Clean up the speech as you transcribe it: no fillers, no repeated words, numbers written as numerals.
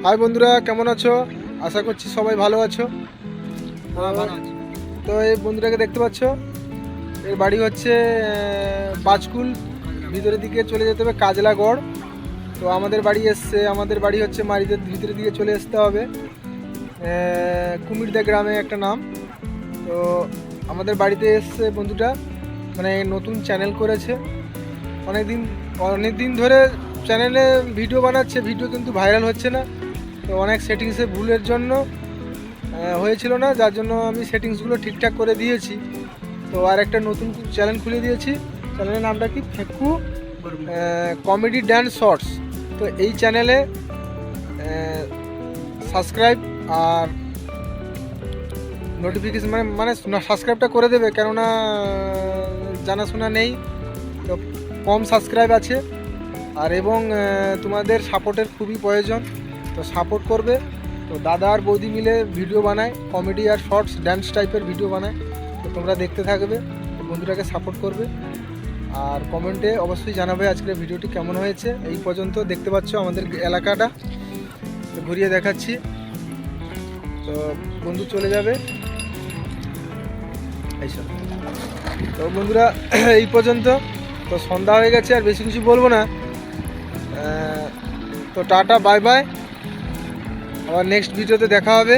High বন্ধুরা, কেমন আছো? আশা করছি সবাই ভালো আছো। তো এই বন্ধুটাকে দেখতে পাচ্ছ, এর বাড়ি হচ্ছে বাজকুল, ভিতরের দিকে চলে যেতে হবে কাজলাগড়। তো আমাদের বাড়ি এসছে, আমাদের বাড়ি হচ্ছে মারিদের ভিতরের দিকে চলে আসতে হবে, কুমিরদা গ্রামে একটা নাম। তো আমাদের বাড়িতে এসছে বন্ধুটা, মানে নতুন চ্যানেল করেছে। অনেক দিন ধরে চ্যানেলে ভিডিও বানাচ্ছে, ভিডিও কিন্তু ভাইরাল হচ্ছে না। তো অনেক সেটিংসে ভুলের জন্য হয়েছিল না, যার জন্য আমি সেটিংসগুলো ঠিকঠাক করে দিয়েছি। তো আর একটা নতুন চ্যানেল খুলে দিয়েছি। চ্যানেলের নামটা কি, ফেকু কমেডি ড্যান্স শর্টস। তো এই চ্যানেলে সাবস্ক্রাইব আর নোটিফিকেশন মানে সাবস্ক্রাইবটা করে দেবে, কেননা জানাশোনা নেই, তো কম সাবস্ক্রাইব আছে। আর এবং তোমাদের সাপোর্টের খুবই প্রয়োজন, তো সাপোর্ট করবে। তো দাদা আর বৌদি মিলে ভিডিও বানায়, কমেডি আর শর্টস ড্যান্স টাইপের ভিডিও বানায়। তো তোমরা দেখতে থাকবে, বন্ধুটাকে সাপোর্ট করবে আর কমেন্টে অবশ্যই জানাবে আজকের ভিডিওটি কেমন হয়েছে। এই পর্যন্ত দেখতে পাচ্ছ আমাদের এলাকাটা, তো ঘুরিয়ে দেখাচ্ছি। তো বন্ধু চলে যাবে এইসব। তো বন্ধুরা এই পর্যন্ত, তো সন্ধ্যা হয়ে গেছে, আর বেশি কিছু বলবো না। তো টাটা, বাই বাই, আবার নেক্সট ভিডিওতে দেখা হবে।